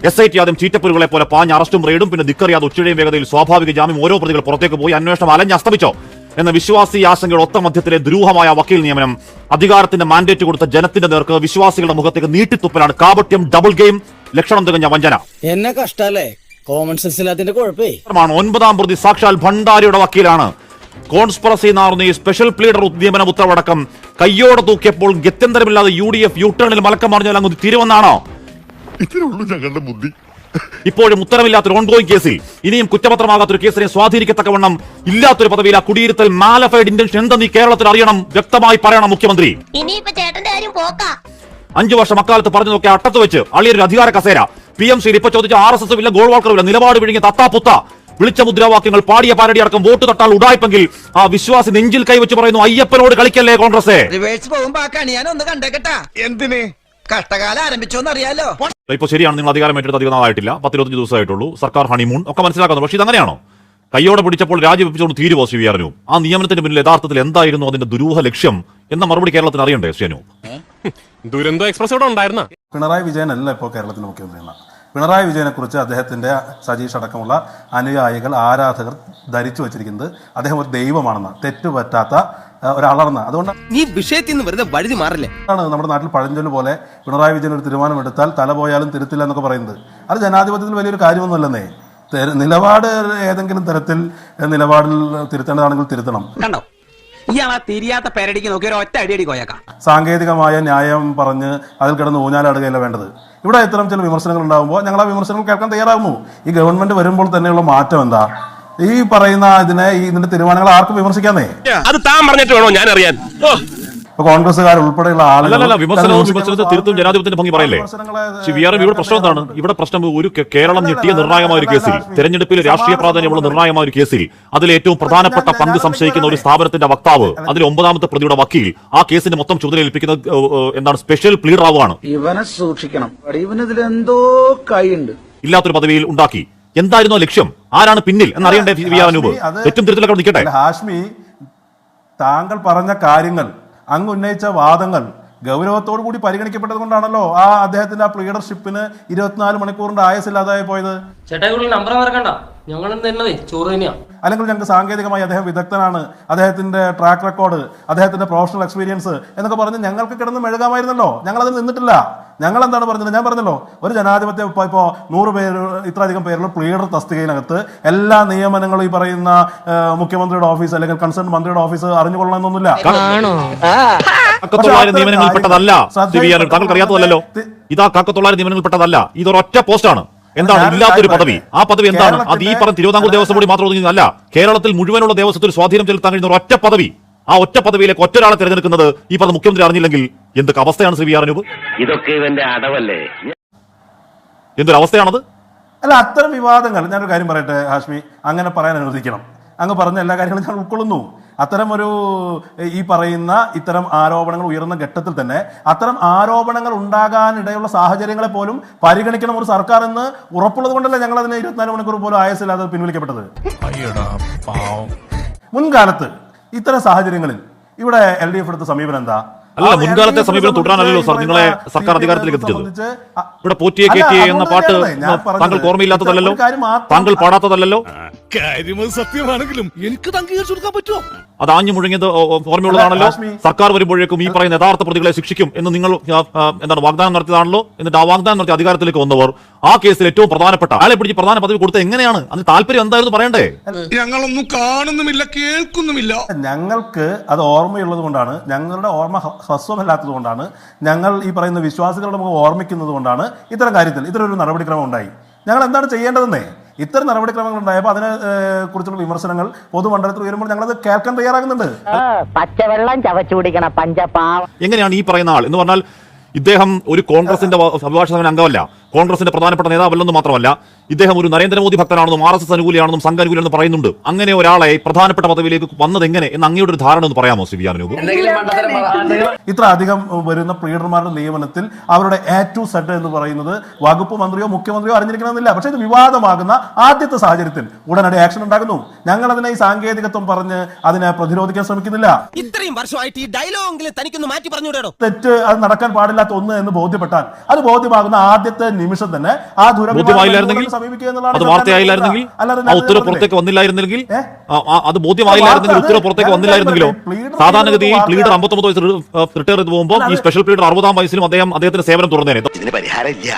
SIT ആദ്യം ചീറ്റപ്പുരുകളെ പോലെ പാഞ്ഞ അറസ്റ്റും റെയ്ഡും പിന്നെ ധിക്കറിയാതെ ഉച്ചയുടെയും വേഗതയിൽ സ്വാഭാവിക ജാമ്യം ഓരോ പ്രതികൾ പുറത്തേക്ക് പോയി അന്വേഷണം അലഞ്ഞസ്തമിച്ചോ എന്ന വിശ്വാസി ആശങ്കയുടെ ഒത്ത മധ്യത്തിലെ ദുരൂഹമായ വക്കീൽ നിയമനം, അധികാരത്തിന്റെ മാൻഡേറ്റ് കൊടുത്ത ജനത്തിന്റെ നേർക്ക് വിശ്വാസികളുടെ മുഖത്തേക്ക് നീട്ടിത്തുപ്പലാണ്. കാപട്യം, ഡബിൾ ഗെയിം, ലക്ഷണം തികഞ്ഞ വഞ്ചന. എന്നെ കഷ്ടല്ലേ, കോമൺ സെൻസ് ഇല്ലാത്തതിന്റെ കുഴപ്പേ. 9ാം പ്രതി സാക്ഷാൽ ഭണ്ഡാരിയുടെ വക്കീലാണ്. കോൺസ്പിറസി നാറുന്ന ഈ സ്പെഷ്യൽ പ്ലീഡർ നിയമന ഉത്തരവടക്കം കയ്യോടെ തൂക്കിയപ്പോൾ ഗത്യന്തരമില്ലാതെ UDF യൂട്ടേണിൽ മലക്കം മറിഞ്ഞാൽ അങ്ങ് തിരുവന്നാണോ? ഞങ്ങളുടെ ബുദ്ധി. ഇപ്പോഴും ഉത്തരമില്ലാത്തൊരു ഓൺഗോയിങ് കേസിൽ ഇനിയും കുറ്റപത്രമാകാത്തൊരു കേസിനെ സ്വാധീനിക്കത്തക്കവണ്ണം ഇല്ലാത്തൊരു പദവിയിൽ ആ കുടിയിരുത്തൽ മാലഫൈഡ് ഇന്റൻഷൻ എന്തെന്ന് ഈ കേരളത്തിൽ അറിയണം, വ്യക്തമായി പറയണം മുഖ്യമന്ത്രി. 5 വർഷം അക്കാലത്ത് പറഞ്ഞതൊക്കെ അട്ടത്ത് വെച്ച് അളിയൊരു അധികാര കസേര, PMC ഇപ്പൊ ചോദിച്ച RSS ഇല്ല, ഗോൾവാൾക്കറും ഇല്ല, നിലപാട് വിഴുങ്ങിയ തത്താപുത്ത വിളിച്ച മുദ്രാവാക്യങ്ങൾ, പാടിയ പാരടി അടക്കം വോട്ട് തട്ടാൽ ഉടായ്പെങ്കിൽ ആ വിശ്വാസി നെഞ്ചിൽ കൈവച്ച് പറയുന്നു, അയ്യപ്പനോട് കളിക്കല്ലേ കോൺഗ്രസ്. എന്തിന് കഷ്ടകാലം ആരംഭിച്ചോന്നറിയാലോ. ഇപ്പൊ ശരിയാണ്, നിങ്ങൾ അധികാരം ഏറ്റെടുത്ത് അധികം നാളായിട്ടില്ല, 10-25 ദിവസമായിട്ടുള്ളൂ, സർക്കാർ ഹണിമൂൺ ഒക്കെ മനസ്സിലാക്കുന്നു. പക്ഷേ ഇതങ്ങനെയാണോ? കയ്യോടെ പിടിച്ചപ്പോൾ രാജിവെപ്പിച്ചുകൊണ്ട് തീരുവോ CVR-നു? ആ നിയമനത്തിന് പിന്നിൽ യഥാർത്ഥത്തിൽ എന്തായിരുന്നു അതിന്റെ ദുരൂഹ ലക്ഷ്യം എന്ന മറുപടി കേരളത്തിന് അറിയണ്ടേ? ശ്രീനു, ദുരന്തോ എക്സ്പ്രസ് ഇവിടെ ഉണ്ടായിരുന്ന പിണറായി വിജയനല്ല ഇപ്പോൾ കേരളത്തിലെ മുഖ്യമന്ത്രിയാണ്. പിണറായി വിജയനെ കുറിച്ച് അദ്ദേഹത്തിന്റെ സജീഷ് അടക്കമുള്ള അനുയായികൾ, ആരാധകർ ധരിച്ചു വെച്ചിരിക്കുന്നത് അദ്ദേഹം ഒരു ദൈവമാണെന്ന്, തെറ്റുപറ്റാത്ത ഒരാളാണെന്ന്. അതുകൊണ്ട് നീ വിഷയത്തിൽ നിന്ന് വെറുതെ വഴുതി മാറില്ലേ. നമ്മുടെ നാട്ടിൽ പഴഞ്ചൊല്ല് പോലെ പിണറായി വിജയൻ ഒരു തീരുമാനമെടുത്താൽ തല പോയാലും തിരുത്തില്ല എന്നൊക്കെ പറയുന്നത് അത് ജനാധിപത്യത്തിൽ വലിയൊരു കാര്യമൊന്നുമല്ലെന്നേ. നിലപാട് ഏതെങ്കിലും തരത്തിൽ നിലപാടിൽ തിരുത്തേണ്ടതാണെങ്കിൽ തിരുത്തണം. കണ്ടോ, ഇയാളാ തിരിയാത്ത പേരടിക്ക് നോക്കി ഒരു ഒറ്റ അടിയടി കോയക്കാം. സാങ്കേതികമായ ന്യായം പറഞ്ഞ് അതിൽ കിടന്ന് ഊഞ്ഞാലാടുകയല്ല വേണ്ടത്. ഇവിടെ ഇത്തരം ചില വിമർശനങ്ങൾ ഉണ്ടാകുമ്പോൾ ഞങ്ങൾ ആ വിമർശനങ്ങൾ കേൾക്കാൻ തയ്യാറാകുന്നു. ഈ ഗവൺമെന്റ് വരുമ്പോൾ തന്നെയുള്ള മാറ്റം എന്താ? ഈ പറയുന്ന ഇതിന്റെ തീരുമാനങ്ങൾ ആർക്കും വിമർശിക്കാന്നേ. അത് താൻ പറഞ്ഞിട്ട് വേണോ ഞാൻ അറിയാൻ? ഇപ്പൊ കോൺഗ്രസ്സുകാർ ഉൾപ്പെടെയുള്ള ആളുകൾ വിമർശനത്തെ തിരുത്തും ജനാധിപത്യത്തിന്റെ ഭംഗി പറയല്ലേ? ഇവിടെ പ്രശ്നം എന്താണ്? ഇവിടെ പ്രശ്നം ഒരു കേരളം ഞെട്ടിയ നിർണായകമായ ഒരു കേസിൽ, തെരഞ്ഞെടുപ്പിൽ രാഷ്ട്രീയ പ്രാധാന്യമുള്ള നിർണായകമായ ഒരു കേസിൽ അതിൽ ഏറ്റവും പ്രധാനപ്പെട്ട പങ്ക് സംശയിക്കുന്ന ഒരു സ്ഥാപനത്തിന്റെ വക്താവ്, അതിൽ 9ാമത്തെ പ്രതിയുടെ വക്കീൽ, ആ കേസിന്റെ മൊത്തം ചുമതല ഏൽപ്പിക്കുന്നത് എന്താണ്? സ്പെഷ്യൽ പ്ലീഡർ ആവുകയാണ്. ഇവനെ സൂക്ഷിക്കണം, ഇവനതിൽ എന്തോ കൈയുണ്ട്. ഇല്ലാത്തൊരു പദവിയിൽ ഉണ്ടാക്കി. എന്തായിരുന്നു ലക്ഷ്യം? ആരാണ് പിന്നിൽ എന്നറിയണ്ടേ? CVR-നൂപ് തെറ്റും തിരുത്തലൊക്കെ നിൽക്കട്ടെ. ഹാഷ്മി, താങ്കൾ പറഞ്ഞ കാര്യങ്ങൾ, അങ്ങ് ഉന്നയിച്ച വാദങ്ങൾ ഗൗരവത്തോടു കൂടി പരിഗണിക്കപ്പെട്ടത് കൊണ്ടാണല്ലോ ആ അദ്ദേഹത്തിന്റെ ആ ലീഡർഷിപ്പിന് 24 മണിക്കൂറിന്റെ ആയുസില്ലാതായി പോയത്. അല്ലെങ്കിൽ ഞങ്ങൾക്ക് സാങ്കേതികമായി അദ്ദേഹം വിദഗ്ധനാണ്, അദ്ദേഹത്തിന്റെ ട്രാക്ക് റെക്കോർഡ്, അദ്ദേഹത്തിന്റെ പ്രൊഫഷണൽ എക്സ്പീരിയൻസ് എന്നൊക്കെ പറഞ്ഞ് ഞങ്ങൾക്ക് കിടന്ന് മെഴുകാമായിരുന്നല്ലോ. ഞങ്ങൾ അതിൽ നിന്നിട്ടില്ല. ഞങ്ങൾ എന്താണ് പറഞ്ഞത്? ഞാൻ പറഞ്ഞല്ലോ, ഒരു ജനാധിപത്യം ഇപ്പോ 100 പേര് ഇത്രയധികം പേരുള്ള പ്ലീഡർ തസ്തികയിനകത്ത് എല്ലാ നിയമനങ്ങളും ഈ പറയുന്ന മുഖ്യമന്ത്രിയുടെ ഓഫീസ് അല്ലെങ്കിൽ കൺസേൺ മന്ത്രിയുടെ ഓഫീസ് അറിഞ്ഞുകൊള്ളണമെന്നൊന്നുമില്ല. നിയമനങ്ങളിൽപ്പെട്ടതല്ല താങ്കൾക്ക് അറിയാത്തതല്ലോ. ഇതാ കാക്കത്തൊള്ളായിരം നിയമനങ്ങളിൽപ്പെട്ടതല്ല. ഇതൊരൊറ്റ പോസ്റ്റാണ്. എന്താണ് ഇല്ലാത്തൊരു പദവി? ആ പദവി എന്താണ്? അത് ഈ പറഞ്ഞ തിരുവിതാംകൂർ ദേവസ്വം ബോർഡ് മാത്രം ഒതുങ്ങിയതല്ല, കേരളത്തിൽ മുഴുവനുള്ള ദേവസ്വത്തിൽ സ്വാധീനം ചെലുത്താൻ കഴിയുന്ന ഒറ്റ പദവി. ആ ഒറ്റ പദവിയിലേക്ക് ഒറ്റൊരാളെ തിരഞ്ഞെടുക്കുന്നത് ഈ പദം മുഖ്യമന്ത്രി അറിഞ്ഞില്ലെങ്കിൽ എന്തൊക്കെ അവസ്ഥയാണ് CVR-നൂപ്? ഇതൊക്കെ ഇവന്റെ അടവല്ലേ? എന്തൊരു അവസ്ഥയാണത്? അല്ല, അത്തരം വിവാദങ്ങൾ, ഞാനൊരു കാര്യം പറയട്ടെ ഹാഷ്മി, അങ്ങനെ പറയാൻ അനുവദിക്കണം. അങ്ങ് പറഞ്ഞ എല്ലാ കാര്യങ്ങളും ഞാൻ ഉൾക്കൊള്ളുന്നു. അത്തരം ഈ പറയുന്ന ഇത്തരം ആരോപണങ്ങൾ ഉയർന്ന ഘട്ടത്തിൽ തന്നെ അത്തരം ആരോപണങ്ങൾ ഉണ്ടാകാനിടയുള്ള സാഹചര്യങ്ങളെ പോലും പരിഗണിക്കണം ഒരു സർക്കാർ എന്ന് ഉറപ്പുള്ളത് കൊണ്ടല്ലേ ഞങ്ങൾ അതിനെ 24 മണിക്കൂർ പോലും ആയുസില്ലാതെ പിൻവലിക്കപ്പെട്ടത്. മുൻകാലത്ത് ഇത്തരം സാഹചര്യങ്ങളിൽ ഇവിടെ LDF എടുത്ത സമീപനം എന്താ? അല്ല, മുൻകാലത്തെ സമീപനം തുടരാനല്ലോ സാർ നിങ്ങളെ സർക്കാർ അധികാരത്തിലേക്ക് എത്തിച്ചത്. ഇവിടെ പോറ്റിയെ കയറ്റിയെ എന്ന പാട്ട് താങ്കൾക്ക് ഓർമ്മയില്ലാത്തതല്ലോ, താങ്കൾ പാടാത്തതല്ലോ. സത്യമാണെങ്കിലും എനിക്ക് അംഗീകരിച്ചു കൊടുക്കാൻ പറ്റുമോ? അത് ആഞ്ഞു മുഴങ്ങിയത് ഓർമ്മയുള്ളതാണല്ലോ. സർക്കാർ വരുമ്പോഴേക്കും ഈ പറയുന്ന യഥാർത്ഥ പ്രതികളെ ശിക്ഷിക്കും എന്ന് നിങ്ങൾ എന്താണ് വാഗ്ദാനം നടത്തിയതാണല്ലോ. എന്നിട്ട് ആ വാഗ്ദാനം നടത്തി അധികാരത്തിലേക്ക് വന്നവർ ആ കേസിൽ ഏറ്റവും പ്രധാനപ്പെട്ട ആളെ പിടിച്ച് പ്രധാന പദവി കൊടുത്തത് എങ്ങനെയാണ്? അതിന് താല്പര്യം എന്തായിരുന്നു പറയണ്ടേ? ഞങ്ങളൊന്നും കാണുന്നുമില്ല, കേൾക്കുന്നുമില്ല. ഞങ്ങൾക്ക് അത് ഓർമ്മയുള്ളത് കൊണ്ടാണ്, ഞങ്ങളുടെ ഓർമ്മ ഹ്രസ്വമല്ലാത്തത് കൊണ്ടാണ്, ഞങ്ങൾ ഈ പറയുന്ന വിശ്വാസികളുടെ മുഖം ഓർമ്മിക്കുന്നത് കൊണ്ടാണ് ഇത്തരം കാര്യത്തിൽ ഇത്തരൊരു നടപടിക്രമം ഉണ്ടായി. ഞങ്ങൾ എന്താണ് ചെയ്യേണ്ടതെന്നേ? ഇത്തരം നടപടിക്രമങ്ങൾ ഉണ്ടായപ്പോൾ അതിനെ കുറിച്ചുള്ള വിമർശനങ്ങൾ പൊതുമണ്ഡലത്തിൽ ഉയരുമ്പോൾ ഞങ്ങളത് കേൾക്കാൻ തയ്യാറാകുന്നുണ്ട്. പച്ചവെള്ളം ചവച്ചു കുടിക്കണ പഞ്ചപാവം. എങ്ങനെയാണ് ഈ പറയുന്ന ആൾ എന്ന് പറഞ്ഞാൽ ഇദ്ദേഹം ഒരു കോൺഗ്രസിന്റെ അഭിഭാഷക സമിതി അംഗമല്ല, കോൺഗ്രസിന്റെ പ്രധാനപ്പെട്ട നേതാവല്ലെന്ന് മാത്രമല്ല, ഇദ്ദേഹം ഒരു നരേന്ദ്രമോദി ഭക്തനാണെന്നും RSS അനുകൂലിയാണെന്നും സംഘ അനുകൂലിയാണെന്നും പറയുന്നുണ്ട്. അങ്ങനെ ഒരാളെ പ്രധാനപ്പെട്ട പദവിയിലേക്ക് വന്നത് എങ്ങനെ എന്ന് അങ്ങയുടെ ഒരു ധാരണ ഒന്ന് പറയാമോ CVR-നൂപ്? ഇത്ര അധികം വരുന്ന പ്ലീഡർമാരുടെ നിയമനത്തിൽ അവരുടെ A to Z എന്ന് പറയുന്നത് വകുപ്പ് മന്ത്രിയോ മുഖ്യമന്ത്രിയോ അറിഞ്ഞിരിക്കണമെന്നില്ല. പക്ഷേ ഇത് വിവാദമാകുന്ന ആദ്യത്തെ സാഹചര്യത്തിൽ ഉടനടി ആക്ഷൻ ഉണ്ടാകുന്നു. ഞങ്ങൾ അതിനെ ഈ സാങ്കേതികത്വം പറഞ്ഞ് അതിനെ പ്രതിരോധിക്കാൻ ശ്രമിക്കുന്നില്ല. ഇത്രയും വർഷമായിട്ട് ഈ ഡയലോഗെങ്കിലും തനിക്കൊന്ന് മാറ്റി പറഞ്ഞുകൂടോ? തെറ്റ് അത് നടക്കാൻ പാടില്ലാത്ത ഒന്ന് എന്ന് ബോധ്യപ്പെട്ടാൽ അത് ബോധ്യമാകുന്ന ആദ്യത്തെ നിമിഷം തന്നെ ആ ബോധ്യമായില്ലായിരുന്നെങ്കിൽ, അത് വാർത്തയായില്ലായിരുന്നെങ്കിൽ, ആ ഉത്തരവ് പുറത്തേക്ക് വന്നില്ലായിരുന്നെങ്കിൽ, അത് ബോധ്യമായില്ലായിരുന്നെങ്കിൽ, ഉത്തരവ് പുറത്തേക്ക് വന്നില്ലായിരുന്നെങ്കിലോ? സാധാരണഗതിയിൽ പ്ലീഡർ 59 വയസ്സ് റിട്ടയർ ചെയ്ത് പോകുമ്പോൾ ഈ സ്പെഷ്യൽ പ്ലീഡർ 60-ാം വയസ്സിലും അദ്ദേഹത്തിന്റെ സേവനം തുടർന്നേനെ. ഇതിന് പരിഹാരമില്ല.